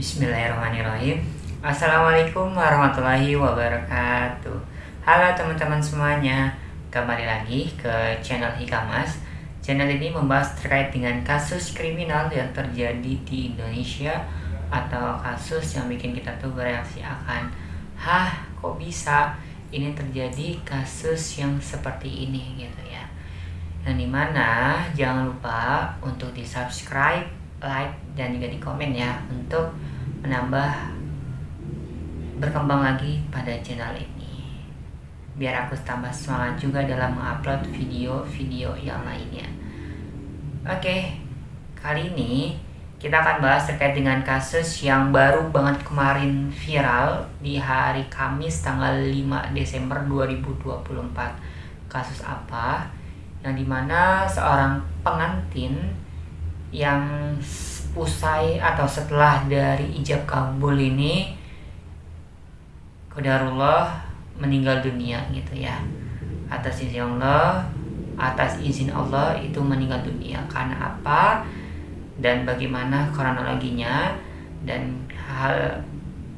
Bismillahirrahmanirrahim. Assalamualaikum warahmatullahi wabarakatuh. Halo teman-teman semuanya, kembali lagi ke channel Hikamas. Channel ini membahas terkait dengan kasus kriminal yang terjadi di Indonesia atau kasus yang bikin kita tuh bereaksi akan, kok bisa ini terjadi kasus yang seperti ini gitu ya. Yang dimana jangan lupa untuk di subscribe, like, dan juga di komen ya, untuk menambah berkembang lagi pada channel ini, biar aku tambah semangat juga dalam mengupload video-video yang lainnya. Oke, kali ini kita akan bahas terkait dengan kasus yang baru banget kemarin viral di hari Kamis tanggal 5 Desember 2024. Kasus apa? Yang dimana seorang pengantin yang usai atau setelah dari ijab kabul ini qadarullah meninggal dunia gitu ya, atas izin Allah itu meninggal dunia. Karena apa dan bagaimana kronologinya dan hal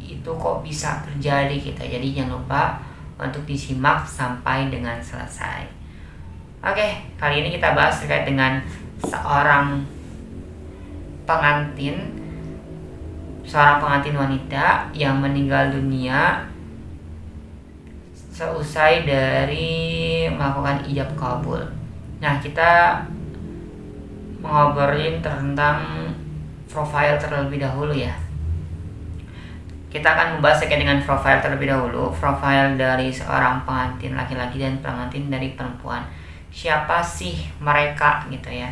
itu kok bisa terjadi gitu. Jadi jangan lupa untuk disimak sampai dengan selesai. Oke, kali ini kita bahas terkait dengan seorang pengantin wanita yang meninggal dunia seusai dari melakukan ijab kabul. Nah, kita ngobrolin tentang profile terlebih dahulu ya. Kita akan membahas terkait dengan profile terlebih dahulu, profile dari seorang pengantin laki-laki dan pengantin dari perempuan. Siapa sih mereka gitu ya?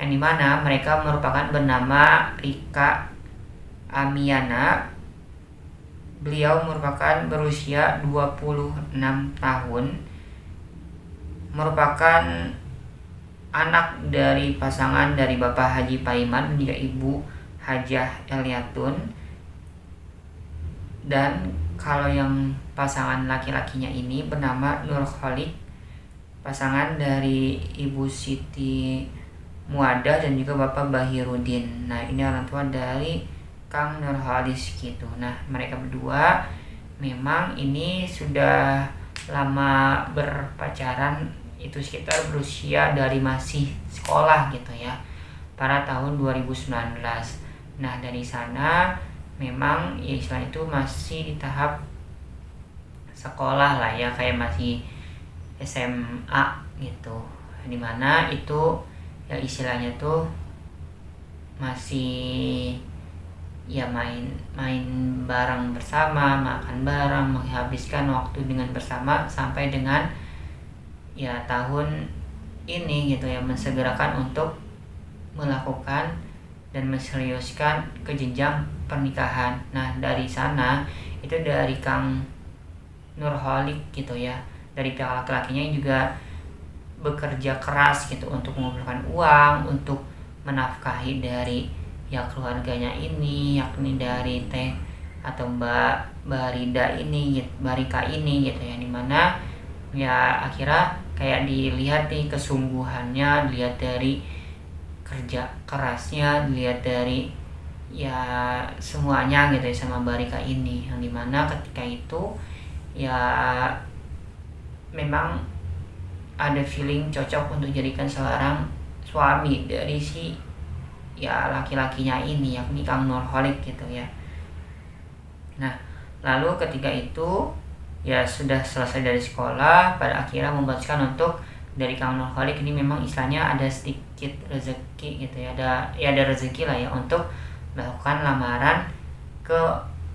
Yang dimana mereka merupakan bernama Rika Amiana. Beliau merupakan berusia 26 tahun, merupakan anak dari pasangan dari Bapak Haji Paiman dan juga Ibu Hajah Eliatun. Dan kalau yang pasangan laki-lakinya ini bernama Nur Kholik, pasangan dari Ibu Siti Muadah dan juga Bapak Bahirudin. Nah, ini orang tua dari Kang Nurholis gitu. Nah, mereka berdua memang ini sudah lama berpacaran, itu sekitar berusia dari masih sekolah gitu ya, pada tahun 2019. Nah, dari sana memang ya istilah itu masih di tahap sekolah lah ya, kayak masih SMA gitu, dimana itu ya istilahnya tuh masih ya main bareng bersama, makan bareng, menghabiskan waktu dengan bersama sampai dengan ya tahun ini gitu ya, mensegerakan untuk melakukan dan menseriuskan ke jenjang pernikahan. Nah, dari sana itu dari Kang Nurholik gitu ya, dari pihak laki-lakinya juga bekerja keras gitu untuk mengumpulkan uang untuk menafkahi dari ya keluarganya ini, yakni dari Teh atau Mbak Barida ini, Barika ini gitu ya, dimana ya akhirnya kayak dilihat nih kesungguhannya, dilihat dari kerja kerasnya, dilihat dari ya semuanya gitu ya sama Barika ini, yang dimana ketika itu ya memang ada feeling cocok untuk jadikan seorang suami dari si ya laki-lakinya ini, yakni Kang Nurholik gitu ya. Nah, lalu ketika itu ya sudah selesai dari sekolah, pada akhirnya memutuskan untuk dari Kang Nurholik ini memang istilahnya ada sedikit rezeki gitu ya, ada rezeki lah ya untuk melakukan lamaran ke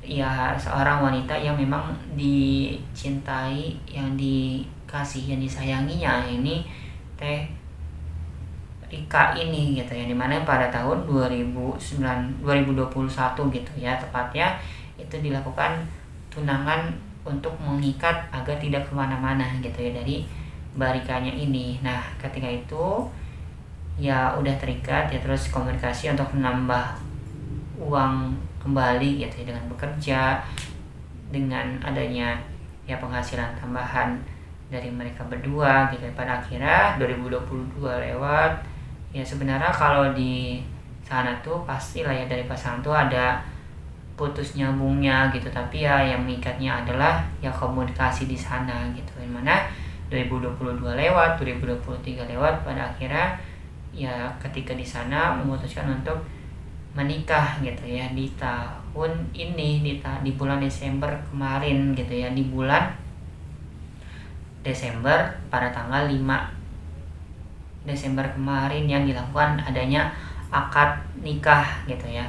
ya seorang wanita yang memang dicintai, yang dikasih, yang disayanginya ini Teh Rika ini gitu ya, dimana pada tahun 2021 gitu ya, tepatnya itu dilakukan tunangan untuk mengikat agar tidak kemana-mana gitu ya dari Barikanya ini. Nah, ketika itu ya udah terikat ya, terus komunikasi untuk menambah uang kembali gitu ya, dengan bekerja, dengan adanya ya penghasilan tambahan dari mereka berdua gitu. Pada akhirnya 2022 lewat ya, sebenarnya kalau di sana tuh pastilah ya dari pasangan tuh ada putus nyambungnya gitu, tapi ya yang mengikatnya adalah ya komunikasi di sana gitu. Dimana 2022 lewat, 2023 lewat, pada akhirnya ya ketika di sana memutuskan untuk menikah gitu ya di tahun ini, di bulan Desember kemarin gitu ya, di bulan Desember pada tanggal 5 Desember kemarin yang dilakukan adanya akad nikah gitu ya.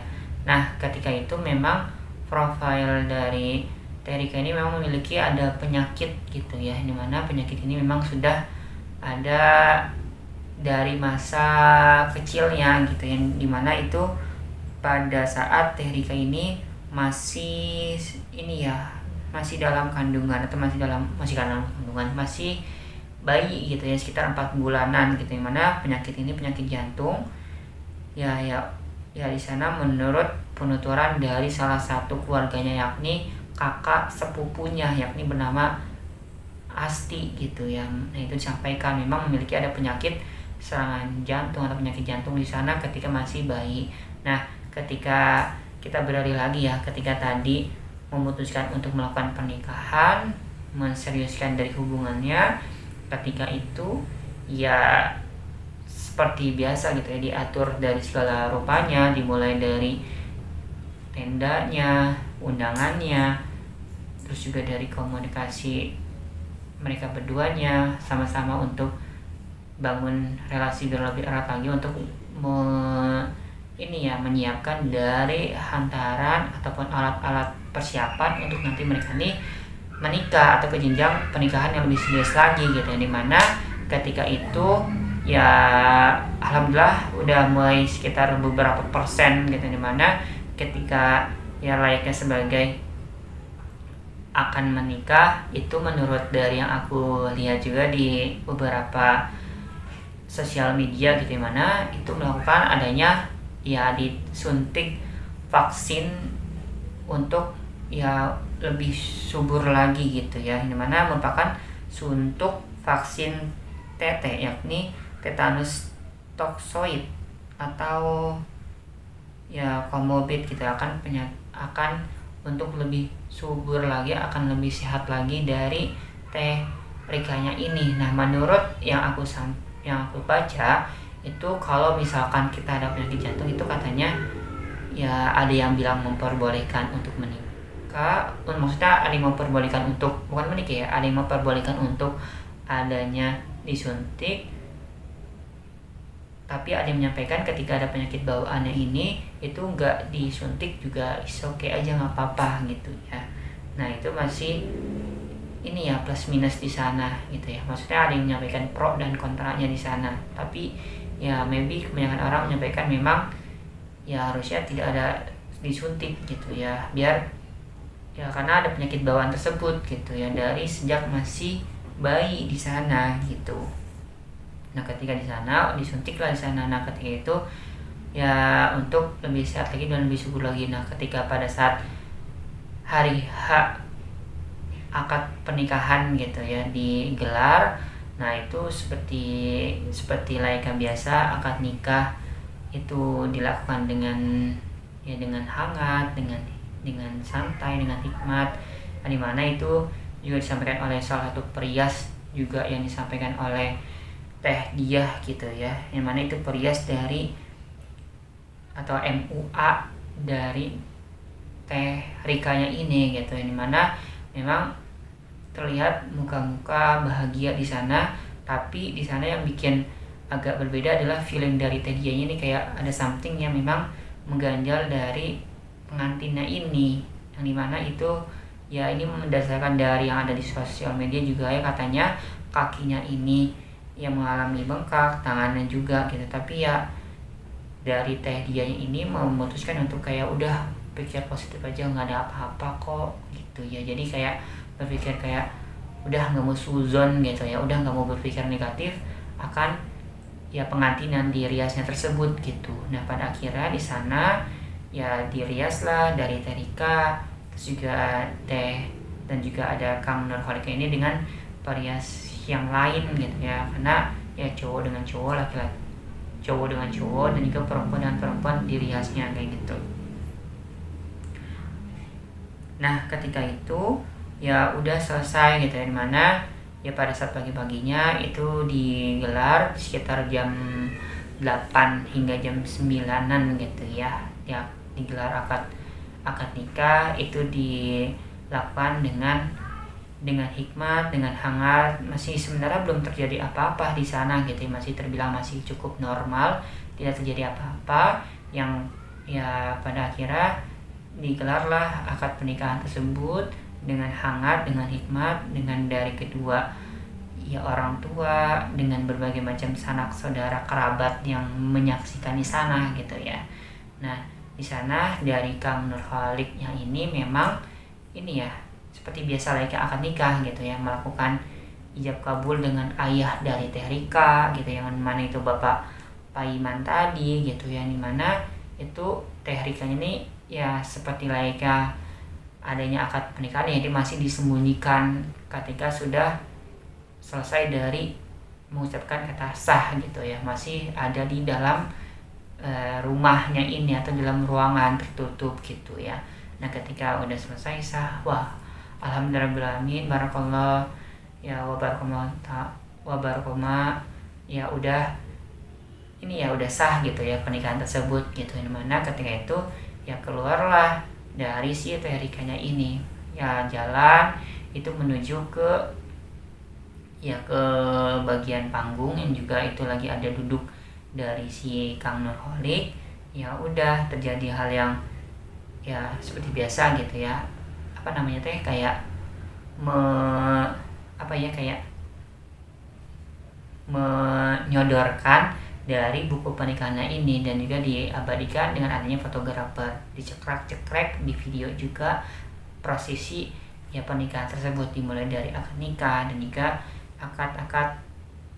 Nah, ketika itu memang profil dari Terika ini memang memiliki ada penyakit gitu ya, dimana penyakit ini memang sudah ada dari masa kecilnya gitu ya, dimana itu pada saat Terika ini masih dalam kandungan atau masih bayi gitu ya, sekitar 4 bulanan gitu, dimana penyakit ini penyakit jantung ya di sana menurut penuturan dari salah satu keluarganya, yakni kakak sepupunya, yakni bernama Asti gitu ya. Nah, itu disampaikan memang memiliki ada penyakit serangan jantung atau penyakit jantung di sana ketika masih bayi. Nah, ketika kita beralih lagi ya, ketika tadi memutuskan untuk melakukan pernikahan, menseriuskan dari hubungannya, ketika itu ya seperti biasa gitu ya, diatur dari segala rupanya, dimulai dari tendanya, undangannya, terus juga dari komunikasi mereka berduanya sama-sama untuk bangun relasi lebih erat lagi untuk menyiapkan dari hantaran ataupun alat-alat persiapan untuk nanti mereka nih menikah atau ke jenjang pernikahan yang lebih serius lagi gitu ya, dimana ketika itu ya alhamdulillah udah mulai sekitar beberapa persen gitu, dimana ketika ya layaknya sebagai akan menikah itu menurut dari yang aku lihat juga di beberapa sosial media gitu, dimana itu melakukan adanya ya disuntik vaksin untuk ya lebih subur lagi gitu ya, dimana merupakan suntuk vaksin TT, yakni tetanus toksoid atau ya komorbid gitu, akan untuk lebih subur lagi, akan lebih sehat lagi dari Terikanya ini. Nah, menurut yang aku baca itu kalau misalkan kita ada penyakit jantung itu katanya ya ada yang bilang memperbolehkan untuk menikah, maksudnya ada yang memperbolehkan untuk bukan menikah ya, ada yang memperbolehkan untuk adanya disuntik. Tapi ada yang menyampaikan ketika ada penyakit bawaannya ini itu nggak disuntik juga oke aja, nggak apa-apa gitu ya. Nah, itu masih ini ya plus minus di sana gitu ya, maksudnya ada yang menyampaikan pro dan kontranya di sana. Tapi ya maybe kebanyakan orang menyampaikan memang ya harusnya tidak ada disuntik gitu ya, biar ya karena ada penyakit bawaan tersebut gitu ya dari sejak masih bayi di sana gitu. Nah, ketika di sana disuntiklah di sana. Nah, ketika itu ya untuk lebih sehat lagi dan lebih subur lagi. Nah, ketika pada saat hari H akad pernikahan gitu ya digelar, nah itu seperti layaknya biasa akad nikah itu dilakukan dengan hangat, dengan santai, dengan hikmat. Nah, dimana itu juga disampaikan oleh salah satu perias juga yang disampaikan oleh Teh Diah gitu ya, yang mana itu perias dari atau MUA dari Teh Rikanya ini gitu, yang dimana memang terlihat muka-muka bahagia di sana. Tapi di sana yang bikin agak berbeda adalah feeling dari Teh Diah ini, kayak ada something yang memang mengganjal dari pengantinnya ini, yang dimana itu ya ini mendasarkan dari yang ada di sosial media juga ya, katanya kakinya ini yang mengalami bengkak, tangannya juga gitu. Tapi ya dari Teh Diah ini memutuskan untuk kayak udah pikir positif aja, nggak ada apa-apa kok gitu ya. Jadi kayak berpikir kayak udah nggak mau suzon gitu ya, udah nggak mau berpikir negatif akan ya pengantinan di riasnya tersebut gitu. Nah, pada akhirnya di sana ya dirias lah dari Terika, terus juga Teh dan juga ada Kang Nurholik ini dengan perias yang lain gitu ya, karena ya cowok dengan cowok, laki-laki cowok dengan cowok, dan juga perempuan dengan perempuan diriasnya kayak gitu. Nah ketika itu ya udah selesai gitu ya, dimana ya pada saat pagi-paginya itu digelar sekitar jam 8 hingga jam 9-an gitu ya, ya digelar akad nikah. Itu dilakukan dengan hikmat, dengan hangat. Masih sebenarnya belum terjadi apa-apa di sana gitu ya, masih terbilang masih cukup normal, tidak terjadi apa-apa. Yang ya pada akhirnya digelarlah akad pernikahan tersebut dengan hangat, dengan hikmat, dengan dari kedua ya orang tua, dengan berbagai macam sanak saudara kerabat yang menyaksikan di sana gitu ya. Nah di sana dari Kang Nurholiknya ini memang ini ya seperti biasa layaknya akad nikah gitu ya, melakukan ijab kabul dengan ayah dari Teh Rika gitu, yang mana itu Bapak Paiman tadi gitu ya, dimana itu Teh Rika ini ya seperti layaknya adanya akad pernikahan yang masih disembunyikan ketika sudah selesai dari mengucapkan kata sah gitu ya, masih ada di dalam rumahnya ini atau dalam ruangan tertutup gitu ya. Nah ketika udah selesai sah, wah alhamdulillahirobbilalamin, barakallah ya wabarakallah ya udah ini ya udah sah gitu ya pernikahan tersebut gitu, dimana ketika itu ya keluarlah dari si Teh Rikanya ini ya jalan itu menuju ke bagian panggung, yang juga itu lagi ada duduk dari si Kang Nurholik. Ya udah terjadi hal yang ya seperti biasa gitu ya, apa namanya teh kayak menyodorkan dari buku pernikahannya ini, dan juga diabadikan dengan adanya fotografer, dicekrek di video juga prosesi ya pernikahan tersebut, dimulai dari akad nikah dan juga akad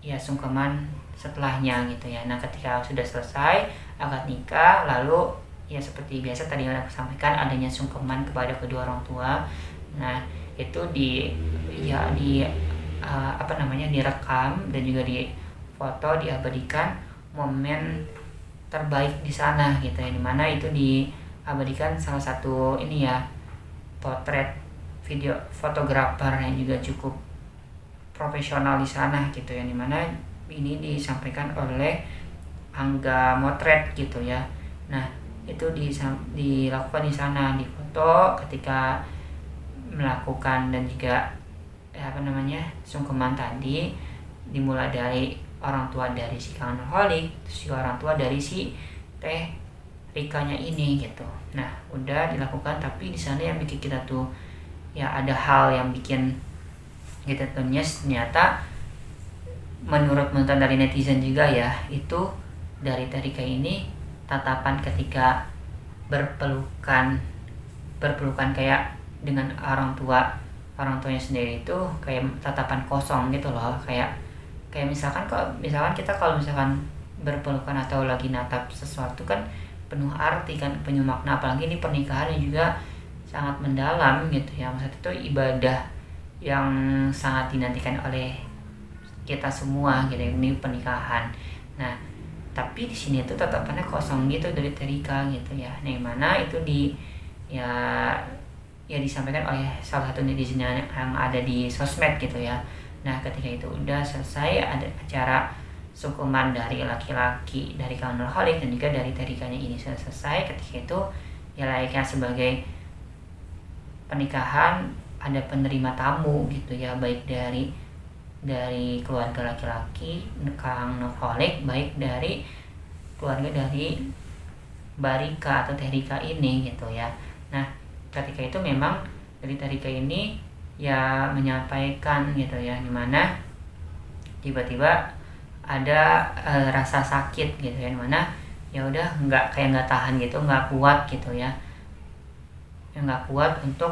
ya sungkeman setelahnya gitu ya. Nah ketika sudah selesai akad nikah, lalu ya seperti biasa tadi yang aku sampaikan, adanya sungkeman kepada kedua orang tua. Nah itu direkam dan juga di foto, diabadikan momen terbaik di sana gitu ya, dimana itu diabadikan salah satu ini ya potret video fotografer yang juga cukup profesional di sana gitu ya, dimana ini disampaikan oleh Angga Motret gitu ya. Nah itu dilakukan di sana, di foto ketika melakukan dan juga sungkeman tadi, dimulai dari orang tua dari si Kang Nurholik, si orang tua dari si Teh Rikanya ini gitu. Nah udah dilakukan, tapi di sana yang bikin kita tuh ya ada hal yang bikin kita tuh ternyata menurut dari netizen juga ya, itu dari Teh Rika ini tatapan ketika berpelukan kayak dengan orang tuanya sendiri itu kayak tatapan kosong gitu loh, kayak misalkan kita kalau misalkan berpelukan atau lagi natap sesuatu kan penuh arti kan, penuh makna, apalagi ini pernikahan yang juga sangat mendalam gitu ya. Maksudnya itu ibadah yang sangat dinantikan oleh kita semua gitu, ini pernikahan. Nah tapi di sini tuh tatapannya kosong gitu dari Teh Rika gitu ya. Nah yang mana itu disampaikan oleh salah satu netizen yang ada di sosmed gitu ya. Nah ketika itu udah selesai, ada acara sungkeman dari laki-laki dari Kang Nurholik dan juga dari Teh Rikanya ini selesai. Ketika itu ya layaknya sebagai pernikahan, ada penerima tamu gitu ya, baik dari keluarga laki-laki Kang Nurholik, baik dari keluarga dari Barika atau Teh Rika ini gitu ya. Nah ketika itu memang dari Teh Rika ini ya menyampaikan gitu ya, dimana tiba-tiba ada rasa sakit gitu ya, dimana ya udah nggak tahan gitu, nggak kuat gitu ya, nggak kuat untuk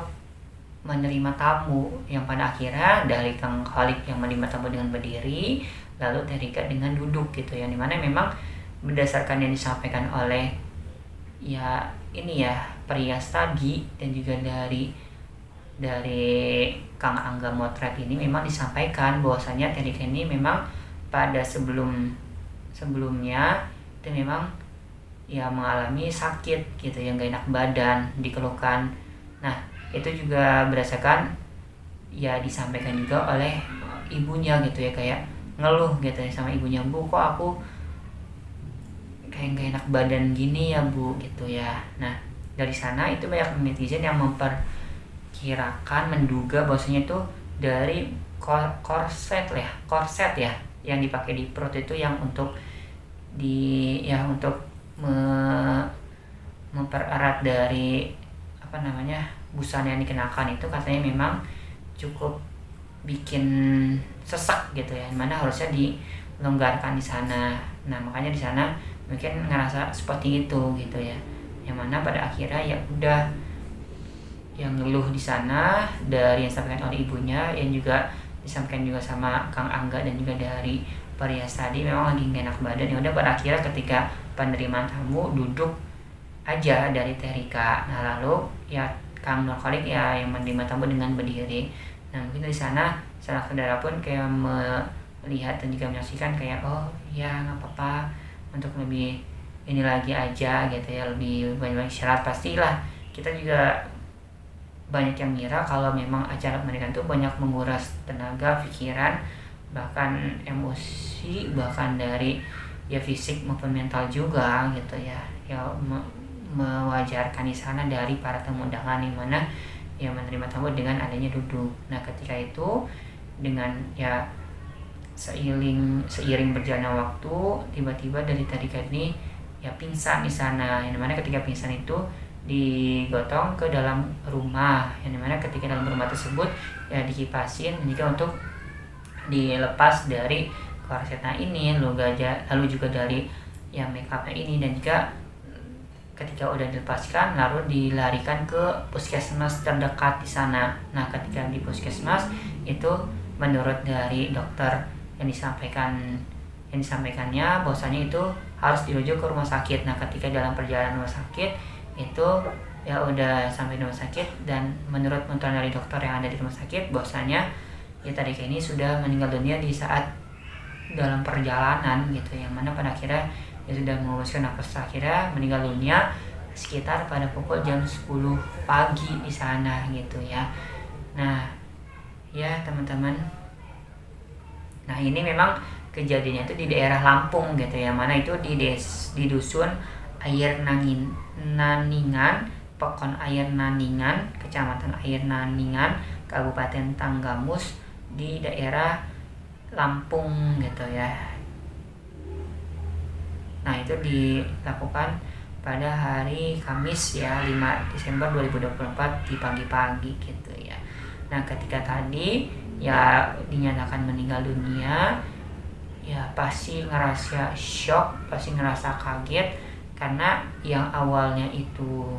menerima tamu, yang pada akhirnya dari Kang Nurholik yang menerima tamu dengan berdiri, lalu Teh Rika dengan duduk gitu ya, dimana memang berdasarkan yang disampaikan oleh ya ini ya perias tadi dan juga dari Kang Angga Motret ini, memang disampaikan bahwasanya Teh Rika ini memang pada sebelumnya itu memang ya mengalami sakit gitu yang gak enak badan, dikeluhkan. Nah itu juga berdasarkan ya disampaikan juga oleh ibunya gitu ya, kayak ngeluh gitu ya sama ibunya, bu kok aku kayak gak enak badan gini ya bu gitu ya. Nah dari sana itu banyak netizen yang menduga bahwasanya itu dari korset ya yang dipakai di perut itu, yang untuk untuk mempererat dari busana yang dikenakan itu, katanya memang cukup bikin sesak gitu ya, mana harusnya dilonggarkan di sana. Nah makanya di sana mungkin ngerasa seperti itu gitu ya, yang mana pada akhirnya ya udah yang ngeluh di sana dari yang disampaikan oleh ibunya, yang juga disampaikan juga sama Kang Angga dan juga dari Parias tadi, memang lagi gak enak badan. Ya udah pada akhirnya ketika penerimaan tamu duduk aja dari Terika. Nah lalu ya Kang Nurholik ya yang menerima tamu dengan berdiri. Nah mungkin di sana salah saudara pun kayak melihat dan juga menyaksikan kayak oh ya nggak apa-apa, untuk lebih ini lagi aja gitu ya, lebih banyak syarat. Pastilah kita juga banyak yang mengira kalau memang acara pernikahan itu banyak menguras tenaga, pikiran, bahkan emosi, bahkan dari ya fisik maupun mental juga gitu ya. Ya mewajarkan di sana dari para tamu undangan yang mana yang menerima tamu dengan adanya duduk. Nah ketika itu dengan ya seiring berjalannya waktu, tiba-tiba dari Terika ini ya pingsan di sana, yang mana ketika pingsan itu digotong ke dalam rumah, yang dimana ketika dalam rumah tersebut ya dikipasin dan juga untuk dilepas dari korsetnya ini, lalu juga dari ya make upnya ini, dan juga ketika udah dilepaskan lalu dilarikan ke puskesmas terdekat di sana. Nah ketika di puskesmas itu menurut dari dokter yang disampaikannya bahwasanya itu harus dirujuk ke rumah sakit. Nah ketika dalam perjalanan rumah sakit itu ya udah sampai di rumah sakit, dan menurut penelitian dari dokter yang ada di rumah sakit bahwasanya ya Terika ini sudah meninggal dunia di saat dalam perjalanan gitu, yang mana pada akhirnya ya sudah menguruskan nafas akhirnya meninggal dunia sekitar pada pukul jam 10 pagi di sana gitu ya. Nah ya teman-teman, nah ini memang kejadiannya itu di daerah Lampung gitu ya, mana itu di dusun Air Naningan, Pekon Air Naningan, Kecamatan Air Naningan, Kabupaten Tanggamus di daerah Lampung gitu ya. Nah itu dilakukan pada hari Kamis ya 5 Desember 2024 di pagi-pagi gitu ya. Nah ketika tadi ya dinyatakan meninggal dunia, ya pasti ngerasa shock, pasti ngerasa kaget, karena yang awalnya itu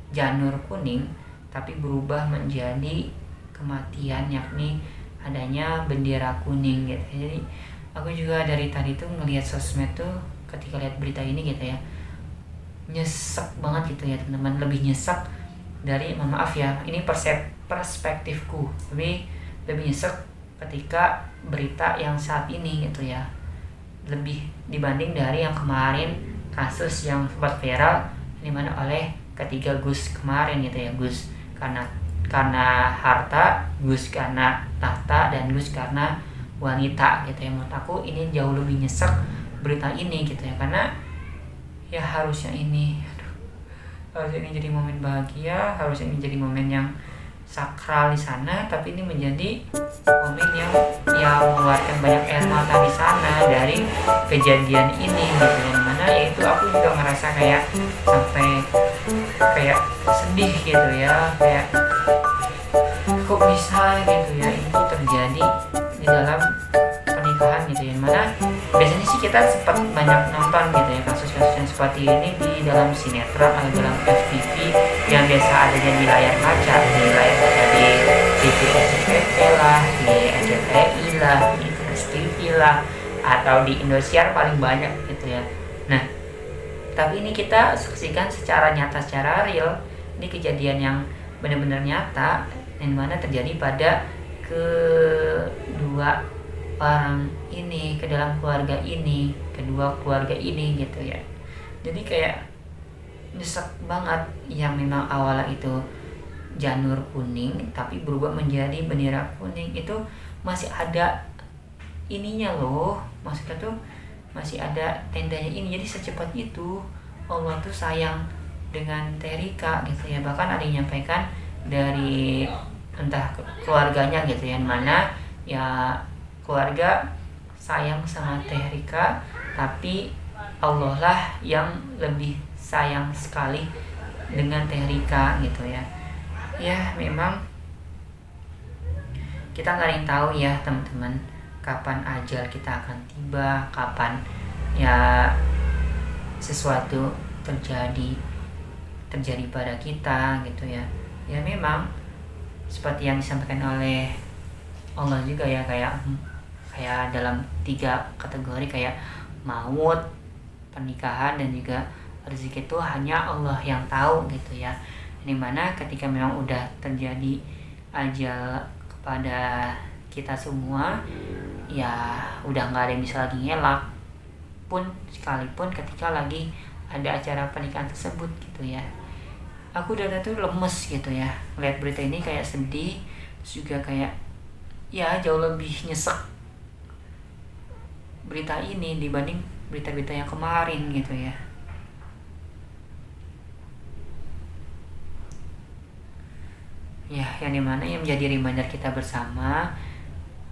janur kuning tapi berubah menjadi kematian, yakni adanya bendera kuning gitu. Jadi aku juga dari tadi tuh ngelihat sosmed tuh, ketika lihat berita ini gitu ya, nyesek banget gitu ya teman-teman, lebih nyesek dari, mohon maaf ya ini perspektifku, lebih nyesek ketika berita yang saat ini gitu ya, lebih dibanding dari yang kemarin kasus yang sempat viral di mana oleh ketiga Gus kemarin gitu ya, Gus karena harta, Gus karena tahta, dan Gus karena wanita gitu ya. Menurut aku ini jauh lebih nyesek berita ini gitu ya, karena ya harusnya ini jadi momen bahagia, harusnya ini jadi momen yang sakral di sana, tapi ini menjadi momen yang mengeluarkan banyak air mata di sana dari kejadian ini gitu, yang mana ya itu aku juga ngerasa kayak sampai kayak sedih gitu ya, kayak kok bisa gitu ya ini terjadi di dalam pernikahan gitu ya, mana biasanya sih kita sempat banyak nonton gitu ya kasus-kasus yang seperti ini di dalam sinetron atau dalam FTV yang biasa adanya di layar kaca, di TV SCTV lah, di RCTI lah, di Trans TV lah, atau di Indosiar paling banyak gitu ya. Nah tapi ini kita saksikan secara nyata, secara real, ini kejadian yang benar-benar nyata yang mana terjadi pada kedua orang ini, kedua keluarga ini gitu ya. Jadi kayak nyesek banget, yang memang awalnya itu janur kuning tapi berubah menjadi bendera kuning, itu masih ada ininya loh, maksudnya tuh masih ada tendanya ini. Jadi secepat itu Allah tuh sayang dengan Terika gitu ya. Bahkan ada yang nyampaikan dari entah keluarganya gitu ya, mana ya keluarga sayang sama Terika, tapi Allah lah yang lebih sayang sekali dengan Terika gitu ya. Ya memang kita nggak ada yang tahu ya teman-teman, kapan ajal kita akan tiba, kapan ya sesuatu terjadi pada kita gitu ya. Ya memang seperti yang disampaikan oleh Allah juga ya, kayak dalam 3 kategori, kayak maut, pernikahan, dan juga rezeki, itu hanya Allah yang tahu gitu ya. Dimana ketika memang udah terjadi ajal kepada kita semua, ya udah nggak ada yang bisa lagi ngelak pun, sekalipun ketika lagi ada acara pernikahan tersebut gitu ya. Aku udah tuh lemes gitu ya lihat berita ini, kayak sedih, terus juga kayak ya jauh lebih nyesek berita ini dibanding berita-berita yang kemarin gitu ya. Ya yang dimana yang menjadi reminder kita bersama,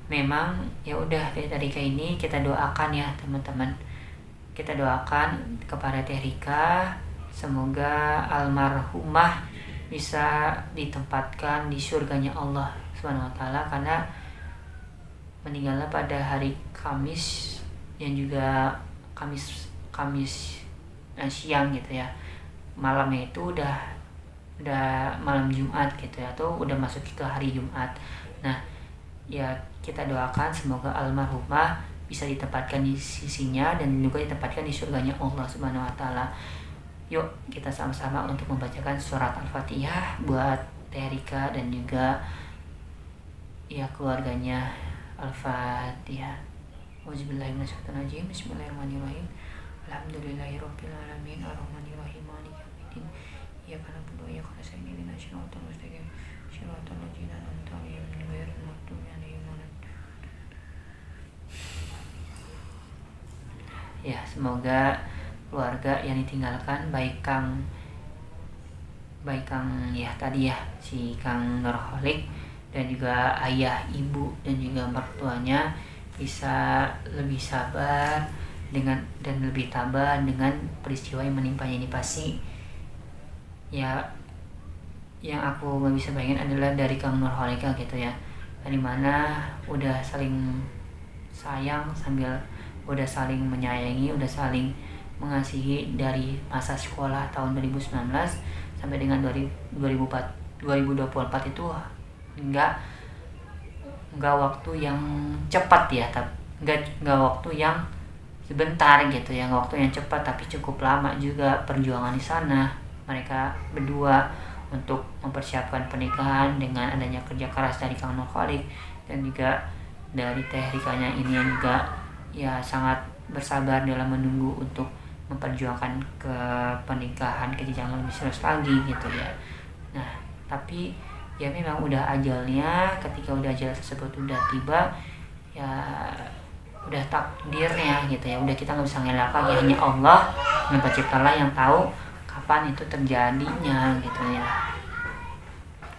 memang ya udah dari kayak ini kita doakan ya teman-teman, kita doakan kepada Teh Rika, semoga almarhumah bisa ditempatkan di surganya Allah Subhanahu wa taala, karena meninggalnya pada hari Kamis yang juga Kamis siang gitu ya. Malamnya itu udah malam Jumat gitu ya, atau udah masuk ke hari Jumat. Nah, ya kita doakan semoga almarhumah bisa ditempatkan di sisinya dan juga ditempatkan di surganya Allah Subhanahu wa taala. Yuk kita sama-sama untuk membacakan surat Al-Fatihah buat Teh Rika dan juga ya keluarganya. Al-Fatihah. Auzubillahiminasyaitonirrajim. Bismillahirrahmanirrahim. Alhamdulillahirabbil alamin arrahmanirrahim maliki yaumiddin. Iyyaka na'budu wa iyyaka nasta'in ihdinas siratal mustaqim siratal ladzina an'amta 'alaihim ghairil maghdubi 'alaihim waladdallin. Ya, semoga keluarga yang ditinggalkan baik Kang ya tadi ya si Kang Nurholik, dan juga ayah, ibu, dan juga mertuanya bisa lebih sabar dan lebih tabah dengan peristiwa yang menimpanya ini. Pasti ya yang aku gak bisa bayangin adalah dari Kang Nurholika gitu ya, dimana udah saling sayang sambil udah saling menyayangi, udah saling mengasihi dari masa sekolah tahun 2019 sampai dengan 2024 itu enggak waktu yang cepat ya, enggak waktu yang sebentar gitu ya, enggak waktu yang cepat, tapi cukup lama juga perjuangan di sana mereka berdua untuk mempersiapkan pernikahan dengan adanya kerja keras dari Kang Nurholik dan juga dari Teh Rikanya ini yang juga ya sangat bersabar dalam menunggu untuk memperjuangkan ke pernikahan ke jenjang lebih serius lagi gitu ya. Nah tapi ya memang udah ajalnya, ketika udah ajal tersebut udah tiba ya udah takdirnya gitu ya, udah kita nggak bisa ngelak lagi, hanya Allah yang pencipta lah yang tahu kapan itu terjadinya gitu ya.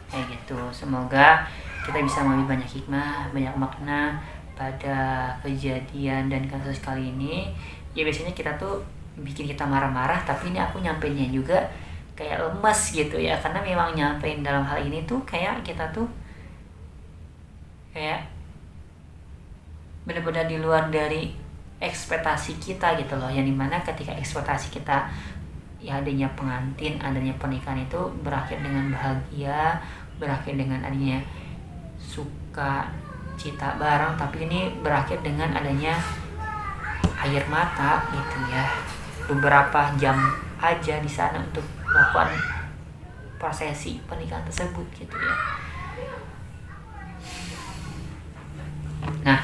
Kayak gitu, semoga kita bisa mengambil banyak hikmah, banyak makna pada kejadian dan kasus kali ini. Ya biasanya kita tuh bikin kita marah-marah, tapi ini aku nyampeinnya juga kayak lemes gitu ya, karena memang nyampein dalam hal ini tuh kayak kita tuh kayak benar-benar di luar dari ekspektasi kita gitu loh, yang dimana ketika ekspektasi kita ya adanya pengantin, adanya pernikahan itu berakhir dengan bahagia, berakhir dengan adanya suka cita bareng, tapi ini berakhir dengan adanya air mata gitu ya, beberapa jam aja di sana untuk melakukan prosesi pernikahan tersebut gitu ya. Nah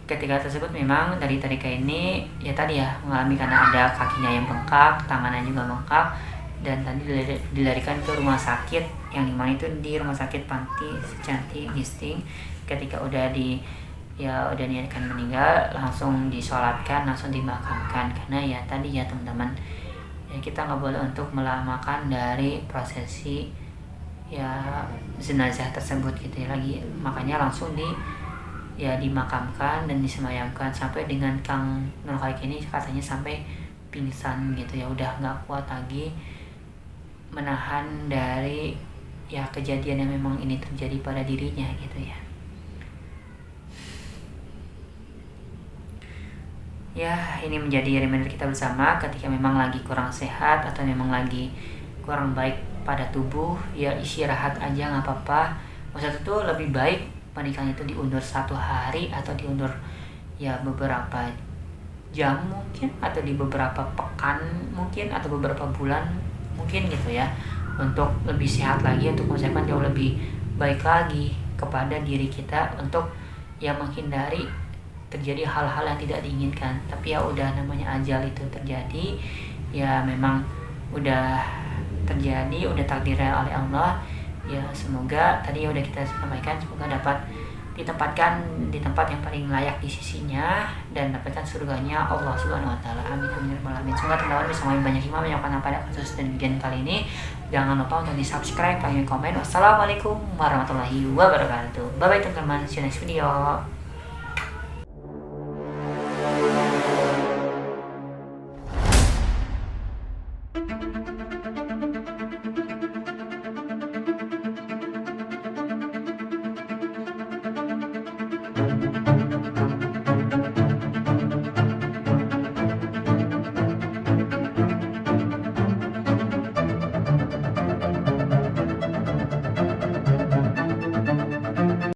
ketika tersebut memang dari Terika ini ya tadi ya mengalami, karena ada kakinya yang bengkak, tangannya juga bengkak, dan tadi dilarikan ke rumah sakit, yang dimana itu di rumah sakit Panti Secanti Gisting. Ketika udah niatkan meninggal, langsung disolatkan, langsung dimakamkan. Karena ya tadi ya teman-teman, ya kita nggak boleh untuk melamakan dari prosesi ya jenazah tersebut gitu ya lagi. Makanya langsung dimakamkan dan disemayamkan, sampai dengan Kang Nur Kholik ini katanya sampai pingsan gitu ya, udah nggak kuat lagi menahan dari ya kejadian yang memang ini terjadi pada dirinya gitu ya. Ya, ini menjadi reminder kita bersama ketika memang lagi kurang sehat atau memang lagi kurang baik pada tubuh, ya istirahat aja nggak apa-apa. Maksudnya itu lebih baik pernikahan itu diundur 1 hari atau diundur ya beberapa jam mungkin, atau di beberapa pekan mungkin, atau beberapa bulan mungkin gitu ya, untuk lebih sehat lagi, untuk mempersiapkan jauh lebih baik lagi kepada diri kita, untuk ya menghindari terjadi hal-hal yang tidak diinginkan. Tapi ya udah, namanya ajal itu terjadi, ya memang udah terjadi, udah takdirnya oleh Allah. Ya semoga tadi udah kita sampaikan, semoga dapat ditempatkan di tempat yang paling layak di sisinya dan dapatkan surganya Allah Subhanahu wa taala. Amin amin ya rabbal alamin. Semoga teman-teman bisa banyak hikmah menyampaikan pada kasus dan bagian kali ini. Jangan lupa untuk di-subscribe, like, komen. Wassalamualaikum warahmatullahi wabarakatuh. Bye bye teman-teman, see you next video.